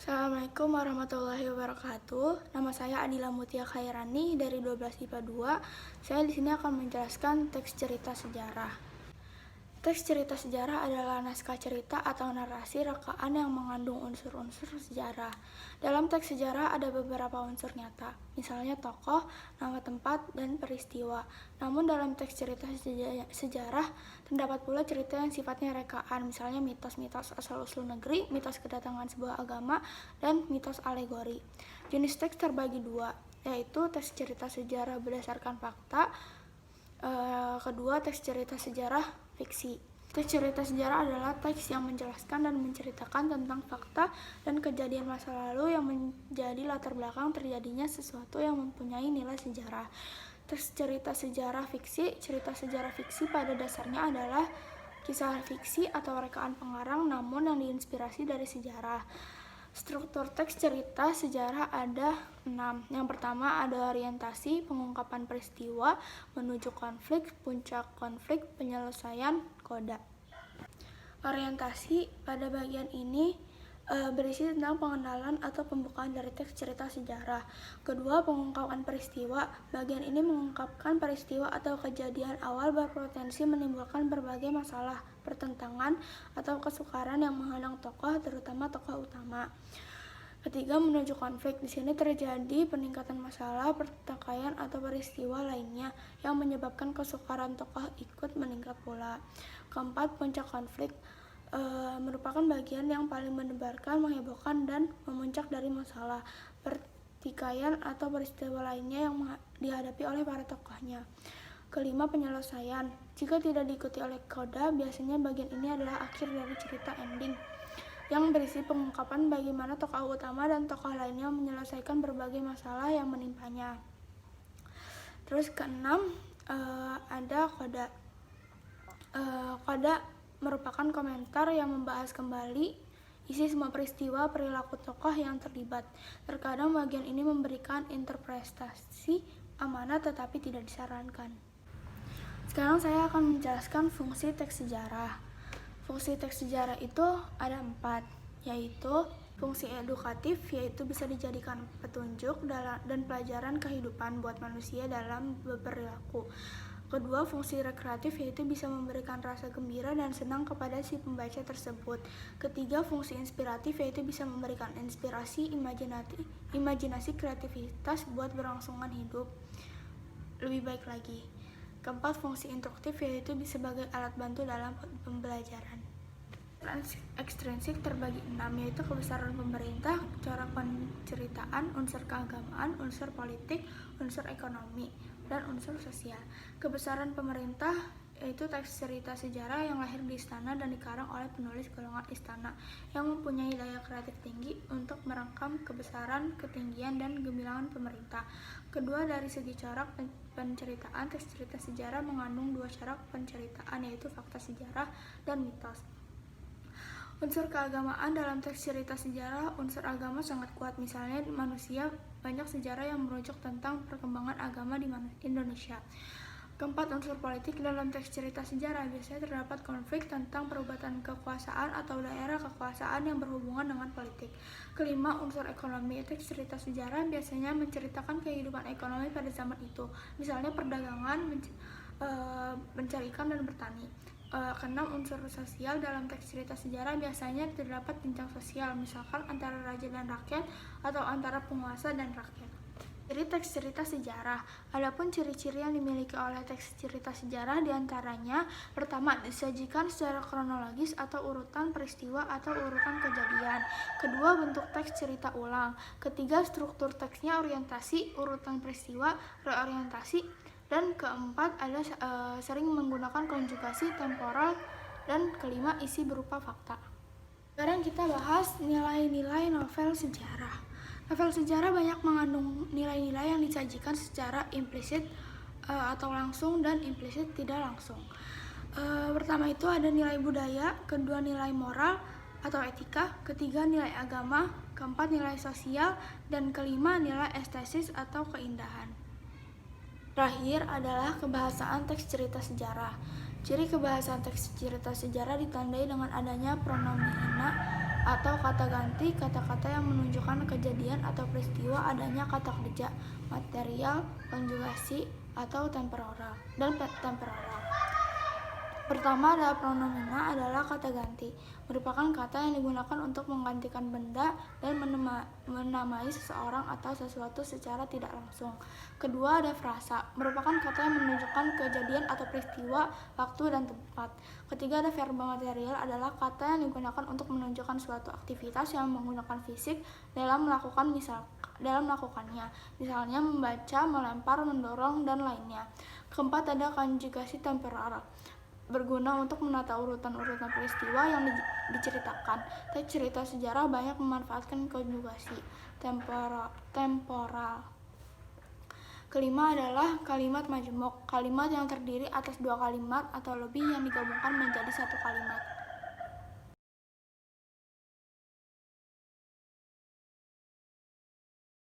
Assalamualaikum warahmatullahi wabarakatuh. Nama saya Adila Mutia Khairani dari 12 IPA 2. Saya di sini akan menjelaskan teks cerita sejarah. Teks cerita sejarah adalah naskah cerita atau narasi rekaan yang mengandung unsur-unsur sejarah. Dalam teks sejarah ada beberapa unsur nyata, misalnya tokoh, nama tempat, dan peristiwa. Namun dalam teks cerita sejarah terdapat pula cerita yang sifatnya rekaan, misalnya mitos-mitos asal-usul negeri, mitos kedatangan sebuah agama, dan mitos alegori. Jenis teks terbagi dua, yaitu teks cerita sejarah berdasarkan fakta. Kedua, teks cerita sejarah fiksi. Teks cerita sejarah adalah teks yang menjelaskan dan menceritakan tentang fakta dan kejadian masa lalu yang menjadi latar belakang terjadinya sesuatu yang mempunyai nilai sejarah. Teks cerita sejarah fiksi. Cerita sejarah fiksi pada dasarnya adalah kisah fiksi atau rekaan pengarang namun yang diinspirasi dari sejarah. Struktur teks cerita sejarah ada 6. Yang pertama ada orientasi, pengungkapan peristiwa, menuju konflik, puncak konflik, penyelesaian, koda. Orientasi pada bagian ini berisi tentang pengenalan atau pembukaan dari teks cerita sejarah. Kedua, pengungkapan peristiwa. Bagian ini mengungkapkan peristiwa atau kejadian awal berpotensi menimbulkan berbagai masalah, pertentangan, atau kesukaran yang menghadang tokoh, terutama tokoh utama. Ketiga, menuju konflik. Di sini terjadi peningkatan masalah, pertikaian, atau peristiwa lainnya yang menyebabkan kesukaran tokoh ikut meningkat pula. Keempat, puncak konflik merupakan bagian yang paling mendebarkan, menghebohkan, dan memuncak dari masalah, pertikaian, atau peristiwa lainnya yang dihadapi oleh para tokohnya. Kelima, penyelesaian. Jika tidak diikuti oleh koda, biasanya bagian ini adalah akhir dari cerita ending, yang berisi pengungkapan bagaimana tokoh utama dan tokoh lainnya menyelesaikan berbagai masalah yang menimpanya. Terus keenam, ada koda. Koda merupakan komentar yang membahas kembali isi semua peristiwa, perilaku tokoh yang terlibat. Terkadang bagian ini memberikan interpretasi amanat tetapi tidak disarankan. Sekarang saya akan menjelaskan fungsi teks sejarah. Fungsi teks sejarah itu ada 4, yaitu fungsi edukatif, yaitu bisa dijadikan petunjuk dan pelajaran kehidupan buat manusia dalam berperilaku. Kedua, fungsi rekreatif, yaitu bisa memberikan rasa gembira dan senang kepada si pembaca tersebut. Ketiga, fungsi inspiratif, yaitu bisa memberikan inspirasi, imajinasi, kreativitas buat berlangsungan hidup lebih baik lagi. Keempat, fungsi instruktif, yaitu sebagai alat bantu dalam pembelajaran. Ekstrinsik terbagi 6, yaitu kebesaran pemerintah, corak penceritaan, unsur keagamaan, unsur politik, unsur ekonomi, dan unsur sosial. Kebesaran pemerintah yaitu teks cerita sejarah yang lahir di istana dan dikarang oleh penulis golongan istana yang mempunyai daya kreatif tinggi untuk merangkam kebesaran, ketinggian, dan gemilangan pemerintah. Kedua, dari segi corak penceritaan, teks cerita sejarah mengandung 2 corak penceritaan, yaitu fakta sejarah dan mitos. Unsur keagamaan dalam teks cerita sejarah, unsur agama sangat kuat. Misalnya manusia, banyak sejarah yang merujuk tentang perkembangan agama di Indonesia. Keempat, unsur politik dalam teks cerita sejarah. Biasanya terdapat konflik tentang perubatan kekuasaan atau daerah kekuasaan yang berhubungan dengan politik. Kelima, unsur ekonomi. Teks cerita sejarah biasanya menceritakan kehidupan ekonomi pada zaman itu. Misalnya perdagangan, mencari ikan, dan bertani. Keenam, unsur sosial dalam teks cerita sejarah biasanya terdapat jenjang sosial, misalkan antara raja dan rakyat atau antara penguasa dan rakyat. Ciri teks cerita sejarah. Adapun ciri-ciri yang dimiliki oleh teks cerita sejarah diantaranya: pertama, disajikan secara kronologis atau urutan peristiwa atau urutan kejadian. Kedua, bentuk teks cerita ulang. Ketiga, struktur teksnya orientasi, urutan peristiwa, reorientasi. Dan keempat, ada sering menggunakan konjugasi temporal. Dan kelima, isi berupa fakta. Sekarang kita bahas nilai-nilai novel sejarah. Novel sejarah banyak mengandung nilai-nilai yang disajikan secara implisit atau langsung dan implisit tidak langsung. Pertama itu ada nilai budaya, kedua nilai moral atau etika, ketiga nilai agama, keempat nilai sosial, dan kelima nilai estetis atau keindahan. Terakhir adalah kebahasaan teks cerita sejarah. Ciri kebahasaan teks cerita sejarah ditandai dengan adanya pronomina Atau kata ganti, kata-kata yang menunjukkan kejadian atau peristiwa adanya kata kerja, material, konjugasi, atau temporal. Pertama adalah pronomina adalah kata ganti, merupakan kata yang digunakan untuk menggantikan benda dan menamai seseorang atau sesuatu secara tidak langsung. Kedua ada frasa, merupakan kata yang menunjukkan kejadian atau peristiwa, waktu, dan tempat. Ketiga ada verba material, adalah kata yang digunakan untuk menunjukkan suatu aktivitas yang menggunakan fisik dalam melakukannya, misalnya membaca, melempar, mendorong, dan lainnya. Keempat ada konjugasi temporal, berguna untuk menata urutan-urutan peristiwa yang diceritakan. Teks cerita sejarah banyak memanfaatkan konjugasi temporal. Kelima adalah kalimat majmuk, kalimat yang terdiri atas dua kalimat atau lebih yang digabungkan menjadi satu kalimat.